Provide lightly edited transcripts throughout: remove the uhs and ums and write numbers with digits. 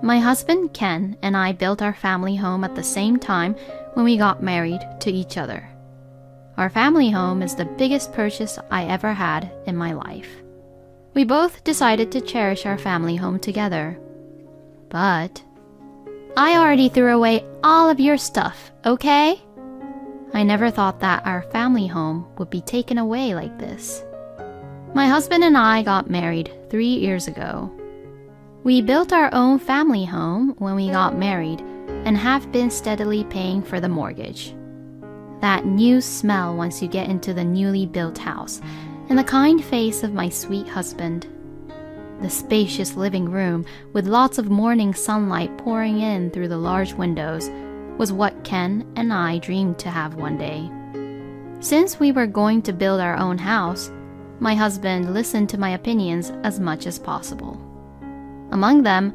My husband Ken and I built our family home at the same time when we got married to each other. Our family home is the biggest purchase I ever had in my life. We both decided to cherish our family home together. But I already threw away all of your stuff, okay? I never thought that our family home would be taken away like this. My husband and I got married 3 years ago. We built our own family home when we got married and have been steadily paying for the mortgage. That new smell once you get into the newly built house, and the kind face of my sweet husband. The spacious living room with lots of morning sunlight pouring in through the large windows was what Ken and I dreamed to have one day. Since we were going to build our own house, my husband listened to my opinions as much as possible. Among them,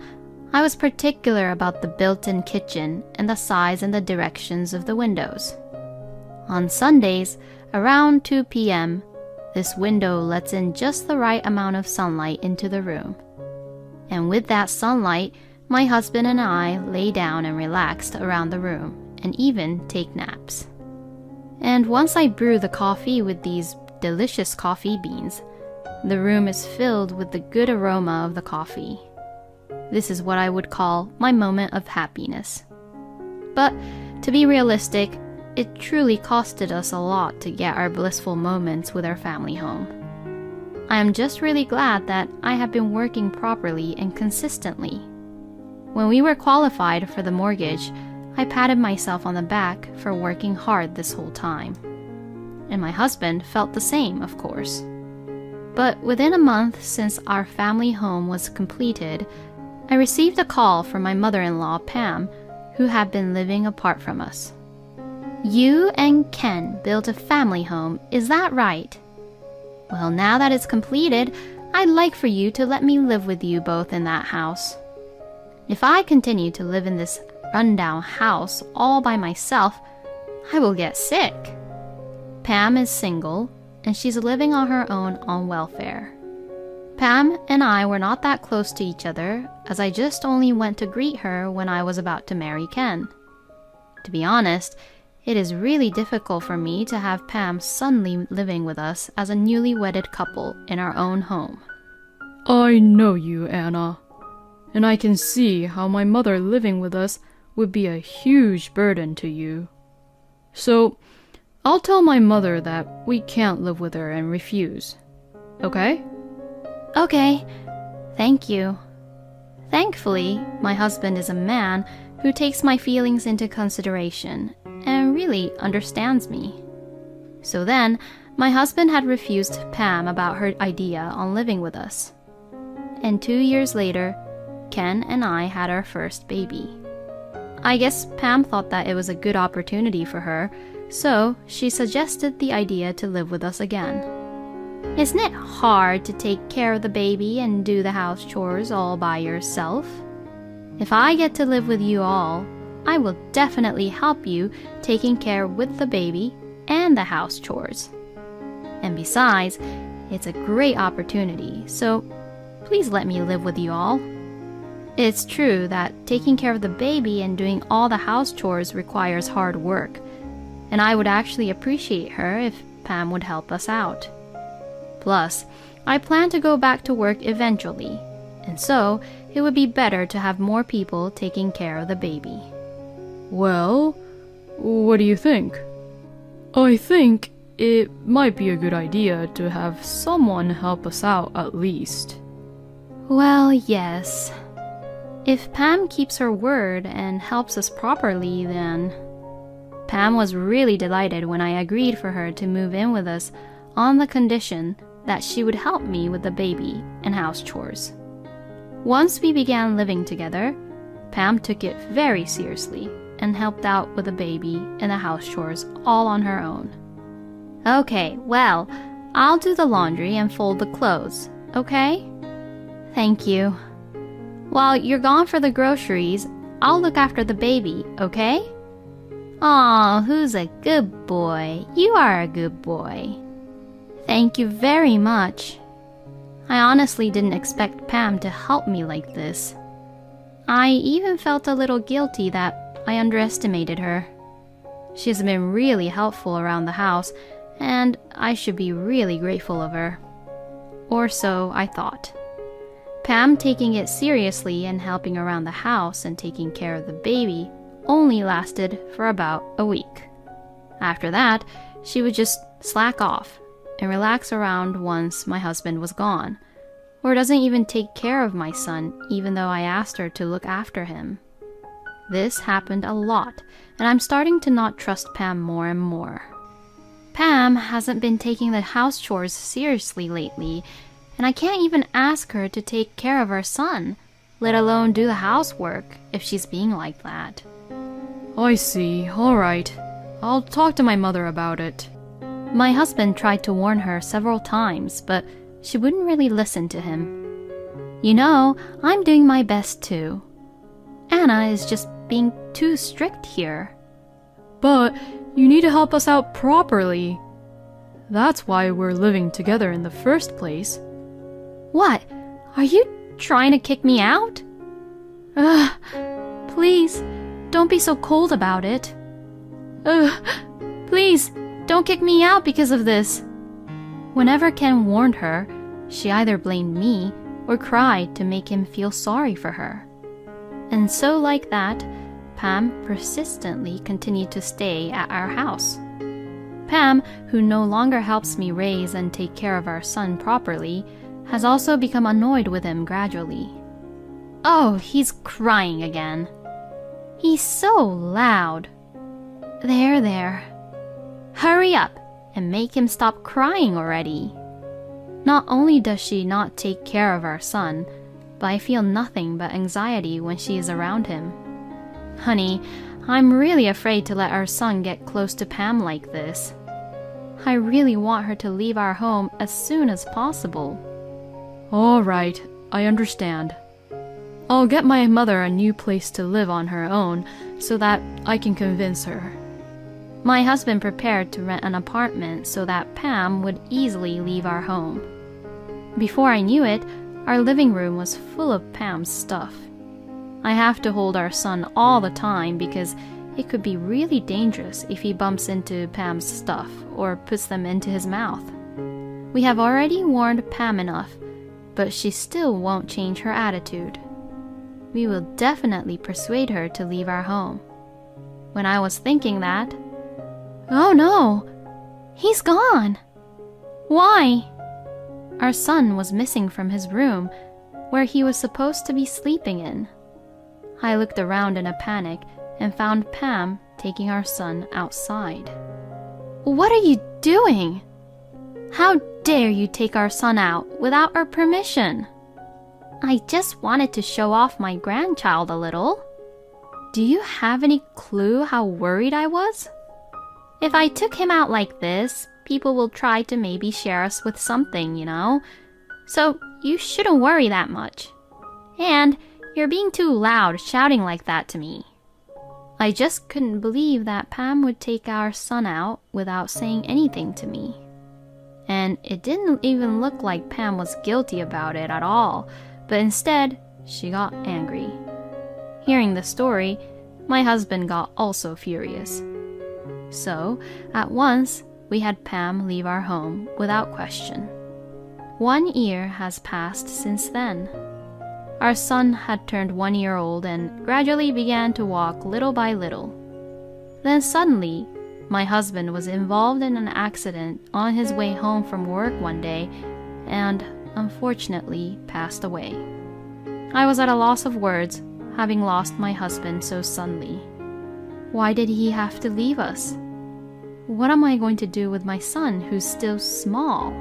I was particular about the built-in kitchen and the size and the directions of the windows. On Sundays, around 2 p.m., this window lets in just the right amount of sunlight into the room. And with that sunlight, my husband and I lay down and relaxed around the room and even take naps. And once I brew the coffee with these delicious coffee beans, the room is filled with the good aroma of the coffee. This is what I would call my moment of happiness. But to be realistic, it truly costed us a lot to get our blissful moments with our family home. I am just really glad that I have been working properly and consistently. When we were qualified for the mortgage, I patted myself on the back for working hard this whole time. And my husband felt the same, of course. But within a month since our family home was completed, I received a call from my mother-in-law, Pam, who had been living apart from us. You and Ken built a family home, is that right? Well, now that it's completed, I'd like for you to let me live with you both in that house. If I continue to live in this rundown house all by myself, I will get sick. Pam is single, and she's living on her own on welfare. Pam and I were not that close to each other, as I just only went to greet her when I was about to marry Ken. To be honest, it is really difficult for me to have Pam suddenly living with us as a newly wedded couple in our own home. I know you, Anna, and I can see how my mother living with us would be a huge burden to you. So, I'll tell my mother that we can't live with her and refuse. Okay? Okay, thank you. Thankfully, my husband is a man who takes my feelings into consideration and really understands me. So then, my husband had refused Pam about her idea on living with us. And 2 years later, Ken and I had our first baby. I guess Pam thought that it was a good opportunity for her, so she suggested the idea to live with us again. Isn't it hard to take care of the baby and do the house chores all by yourself? If I get to live with you all, I will definitely help you taking care with the baby and the house chores. And besides, it's a great opportunity, so please let me live with you all. It's true that taking care of the baby and doing all the house chores requires hard work, and I would actually appreciate her if Pam would help us out. Plus, I plan to go back to work eventually, and so it would be better to have more people taking care of the baby. Well, what do you think? I think it might be a good idea to have someone help us out at least. Well, yes. If Pam keeps her word and helps us properly, then... Pam was really delighted when I agreed for her to move in with us on the condition that she would help me with the baby and house chores. Once we began living together, Pam took it very seriously and helped out with the baby and the house chores all on her own. Okay, well, I'll do the laundry and fold the clothes, okay? Thank you. While you're gone for the groceries, I'll look after the baby, okay? Aw, who's a good boy? You are a good boy. Thank you very much. I honestly didn't expect Pam to help me like this. I even felt a little guilty that I underestimated her. She has been really helpful around the house, and I should be really grateful of her. Or so I thought. Pam taking it seriously and helping around the house and taking care of the baby only lasted for about a week. After that, she would just slack off and relax around once my husband was gone, or doesn't even take care of my son even though I asked her to look after him. This happened a lot, and I'm starting to not trust Pam more and more. Pam hasn't been taking the house chores seriously lately, and I can't even ask her to take care of our son, let alone do the housework, if she's being like that. I see. All right. I'll talk to my mother about it. My husband tried to warn her several times, but she wouldn't really listen to him. You know, I'm doing my best too. Anna is just being too strict here. But you need to help us out properly. That's why we're living together in the first place. What? Are you trying to kick me out? Ugh, please, don't be so cold about it. Ugh, please, don't kick me out because of this. Whenever Ken warned her, she either blamed me or cried to make him feel sorry for her. And so like that, Pam persistently continued to stay at our house. Pam, who no longer helps me raise and take care of our son properly, has also become annoyed with him gradually. Oh, he's crying again. He's so loud. There. Hurry up and make him stop crying already. Not only does she not take care of our son, but I feel nothing but anxiety when she is around him. Honey, I'm really afraid to let our son get close to Pam like this. I really want her to leave our home as soon as possible. All right, I understand. I'll get my mother a new place to live on her own so that I can convince her. My husband prepared to rent an apartment so that Pam would easily leave our home. Before I knew it, our living room was full of Pam's stuff. I have to hold our son all the time because it could be really dangerous if he bumps into Pam's stuff or puts them into his mouth. We have already warned Pam enough, but she still won't change her attitude. We will definitely persuade her to leave our home. When I was thinking that, oh no, he's gone. Why? Our son was missing from his room, where he was supposed to be sleeping in. I looked around in a panic and found Pam taking our son outside. What are you doing? How dare you take our son out without our permission? I just wanted to show off my grandchild a little. Do you have any clue how worried I was? If I took him out like this, people will try to maybe share us with something, you know? So you shouldn't worry that much. And you're being too loud shouting like that to me. I just couldn't believe that Pam would take our son out without saying anything to me. And it didn't even look like Pam was guilty about it at all, but instead, she got angry. Hearing the story, my husband got also furious. So, at once, we had Pam leave our home without question. 1 year has passed since then. Our son had turned 1 year old and gradually began to walk little by little. Then suddenly, my husband was involved in an accident on his way home from work one day and unfortunately passed away. I was at a loss of words, having lost my husband so suddenly. Why did he have to leave us? What am I going to do with my son who's still small?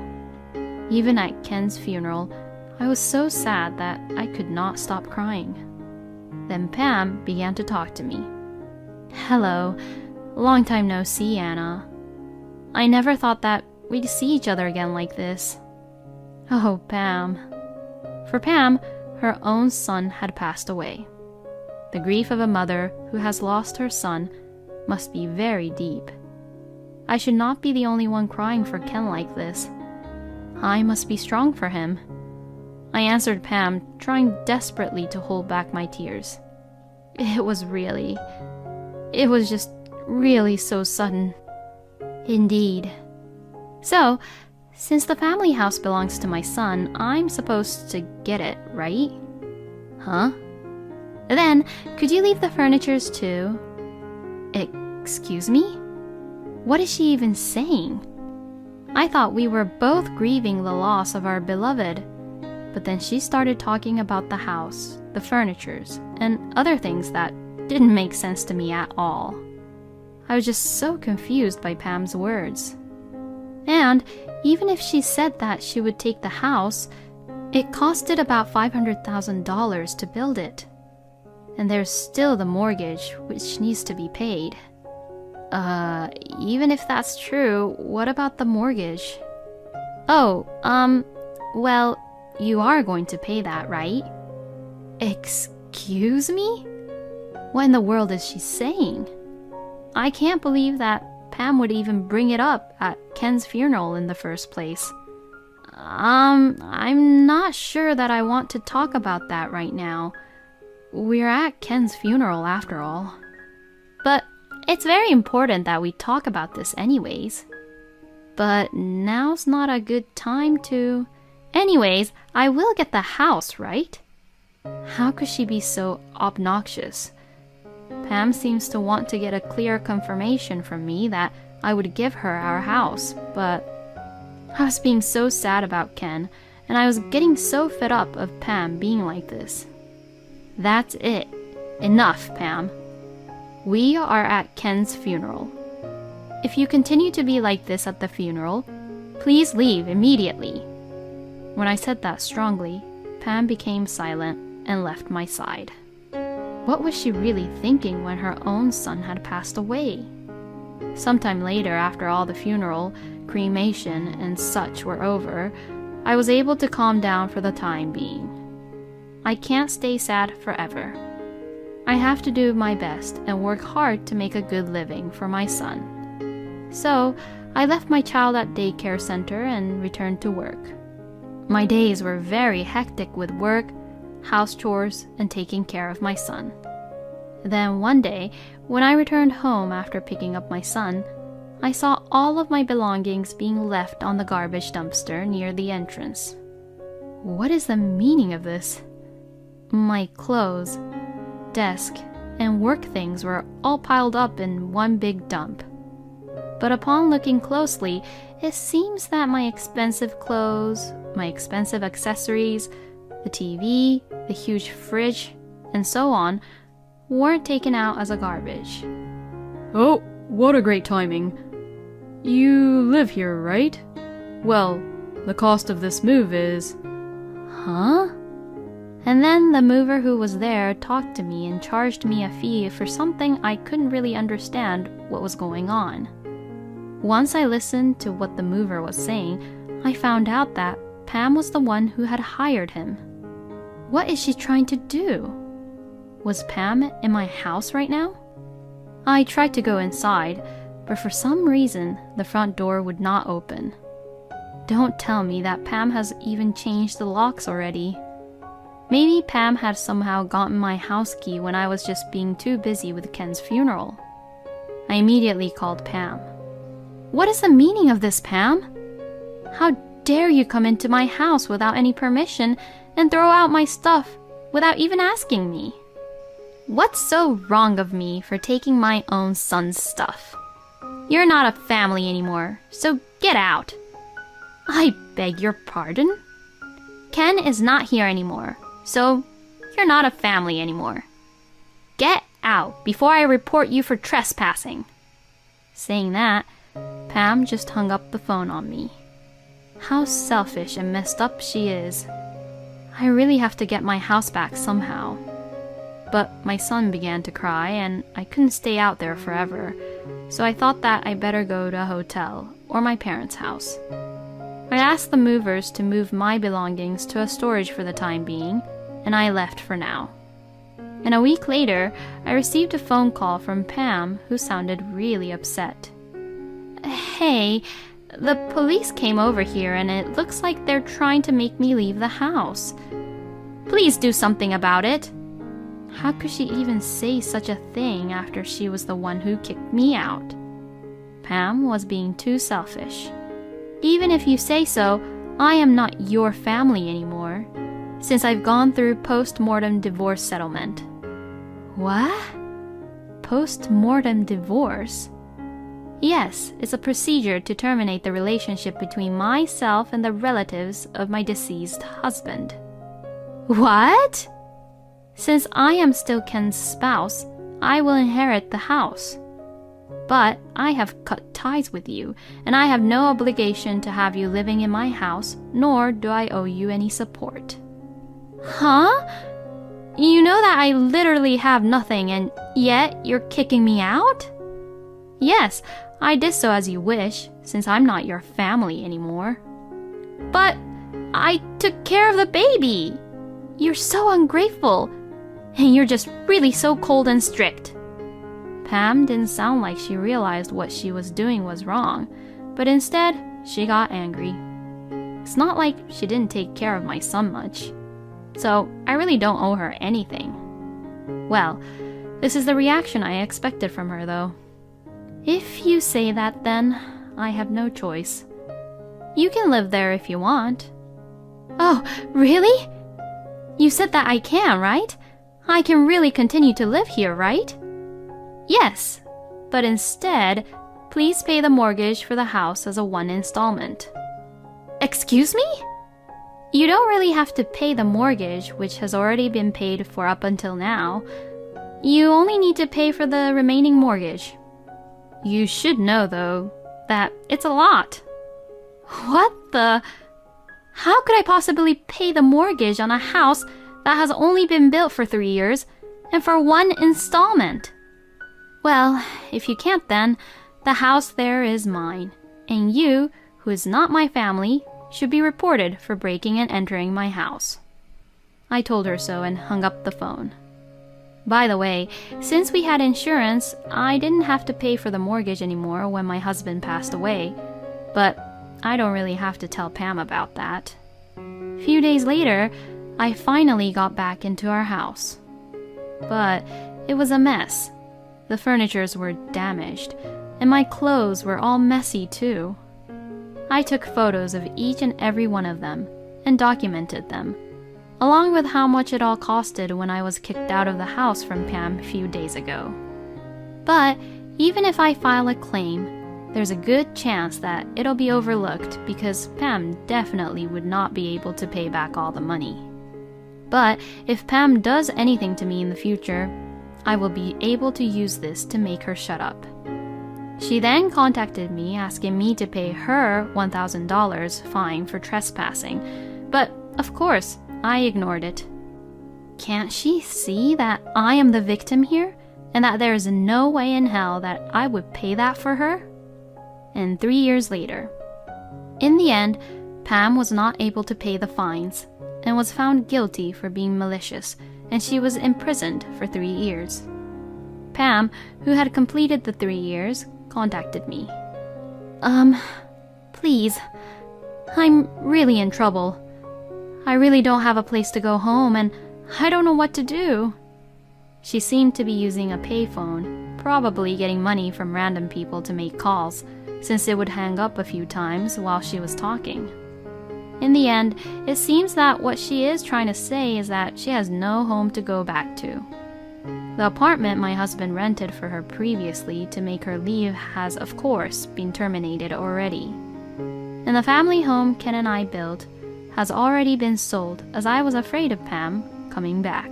Even at Ken's funeral, I was so sad that I could not stop crying. Then Pam began to talk to me. Hello, long time no see, Anna. I never thought that we'd see each other again like this. Oh, Pam. For Pam, her own son had passed away. The grief of a mother who has lost her son must be very deep. I should not be the only one crying for Ken like this. I must be strong for him. I answered Pam, trying desperately to hold back my tears. It was just really so sudden. Indeed. So, since the family house belongs to my son, I'm supposed to get it, right? Huh? Then, could you leave the furnitures too? Excuse me? What is she even saying? I thought we were both grieving the loss of our beloved, but then she started talking about the house, the furnitures, and other things that didn't make sense to me at all. I was just so confused by Pam's words. And even if she said that she would take the house, it costed about $500,000 to build it. And there's still the mortgage, which needs to be paid. Even if that's true, what about the mortgage? Oh, well, you are going to pay that, right? Excuse me? What in the world is she saying? I can't believe that Pam would even bring it up at Ken's funeral in the first place. I'm not sure that I want to talk about that right now. We're at Ken's funeral after all. But it's very important that we talk about this anyways. But now's not a good time to... Anyways, I will get the house, right? How could she be so obnoxious? Pam seems to want to get a clear confirmation from me that I would give her our house, but I was being so sad about Ken, and I was getting so fed up of Pam being like this. That's it. Enough, Pam. We are at Ken's funeral. If you continue to be like this at the funeral, please leave immediately. When I said that strongly, Pam became silent and left my side. What was she really thinking when her own son had passed away? Sometime later, after all the funeral, cremation, and such were over, I was able to calm down for the time being. I can't stay sad forever. I have to do my best and work hard to make a good living for my son. So, I left my child at daycare center and returned to work. My days were very hectic with work, house chores, and taking care of my son. Then one day, when I returned home after picking up my son, I saw all of my belongings being left on the garbage dumpster near the entrance. What is the meaning of this? My clothes, desk, and work things were all piled up in one big dump. But upon looking closely, it seems that my expensive clothes, my expensive accessories, the TV, the huge fridge, and so on, weren't taken out as a garbage. Oh, what a great timing. You live here, right? Well, the cost of this move is... Huh? And then the mover who was there talked to me and charged me a fee for something I couldn't really understand what was going on. Once I listened to what the mover was saying, I found out that Pam was the one who had hired him. What is she trying to do? Was Pam in my house right now? I tried to go inside, but for some reason, the front door would not open. Don't tell me that Pam has even changed the locks already. Maybe Pam had somehow gotten my house key when I was just being too busy with Ken's funeral. I immediately called Pam. What is the meaning of this, Pam? How dare you come into my house without any permission and throw out my stuff without even asking me? What's so wrong of me for taking my own son's stuff? You're not a family anymore, so get out. I beg your pardon? Ken is not here anymore, so you're not a family anymore. Get out before I report you for trespassing. Saying that, Pam just hung up the phone on me. How selfish and messed up she is. I really have to get my house back somehow. But my son began to cry and I couldn't stay out there forever, so I thought that I better go to a hotel or my parents' house. I asked the movers to move my belongings to a storage for the time being, and I left for now. And a week later, I received a phone call from Pam who sounded really upset. Hey, The police came over here and it looks like they're trying to make me leave the house. Please do something about it. How could she even say such a thing after she was the one who kicked me out? Pam was being too selfish. Even if you say so, I am not your family anymore, since I've gone through post-mortem divorce settlement. What? Post-mortem divorce? Yes, it's a procedure to terminate the relationship between myself and the relatives of my deceased husband. What? Since I am still Ken's spouse, I will inherit the house. But I have cut ties with you, and I have no obligation to have you living in my house, nor do I owe you any support. Huh? You know that I literally have nothing, and yet you're kicking me out? Yes, I did so as you wish, since I'm not your family anymore. But I took care of the baby. You're so ungrateful, and you're just really so cold and strict. Pam didn't sound like she realized what she was doing was wrong, but instead, she got angry. It's not like she didn't take care of my son much, so I really don't owe her anything. Well, this is the reaction I expected from her, though. If you say that, then I have no choice. You can live there if you want. Oh, really? You said that I can, right? I can really continue to live here, right? Yes, but instead, please pay the mortgage for the house as a one installment. Excuse me? You don't really have to pay the mortgage, which has already been paid for up until now. You only need to pay for the remaining mortgage. You should know, though, that it's a lot. What the? How could I possibly pay the mortgage on a house that has only been built for 3 years and for one installment? Well, if you can't then, the house there is mine, and you, who is not my family, should be reported for breaking and entering my house. I told her so and hung up the phone. By the way, since we had insurance, I didn't have to pay for the mortgage anymore when my husband passed away, but I don't really have to tell Pam about that. A few days later, I finally got back into our house. But it was a mess. The furnitures were damaged, and my clothes were all messy too. I took photos of each and every one of them and documented them, along with how much it all costed when I was kicked out of the house from Pam a few days ago. But even if I file a claim, there's a good chance that it'll be overlooked because Pam definitely would not be able to pay back all the money. But if Pam does anything to me in the future, I will be able to use this to make her shut up. She then contacted me asking me to pay her $1,000 fine for trespassing, but of course, I ignored it. Can't she see that I am the victim here, and that there is no way in hell that I would pay that for her? And 3 years later. In the end, Pam was not able to pay the fines, and was found guilty for being malicious, and she was imprisoned for 3 years. Pam, who had completed the 3 years, contacted me. Please, I'm really in trouble. I really don't have a place to go home, and I don't know what to do. She seemed to be using a payphone, probably getting money from random people to make calls, since it would hang up a few times while she was talking. In the end, it seems that what she is trying to say is that she has no home to go back to. The apartment my husband rented for her previously to make her leave has, of course, been terminated already. And the family home Ken and I built has already been sold, as I was afraid of Pam coming back.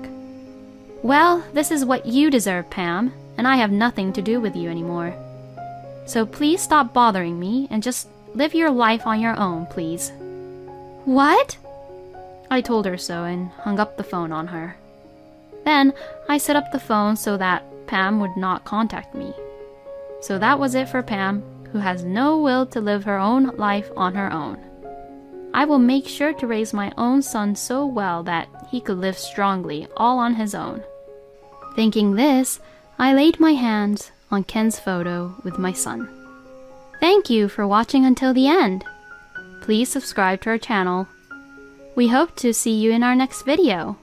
Well, this is what you deserve, Pam, and I have nothing to do with you anymore. So please stop bothering me and just live your life on your own, please. What? I told her so and hung up the phone on her. Then I set up the phone so that Pam would not contact me. So that was it for Pam, who has no will to live her own life on her own. I will make sure to raise my own son so well that he could live strongly all on his own. Thinking this, I laid my hands on Ken's photo with my son. Thank you for watching until the end. Please subscribe to our channel. We hope to see you in our next video.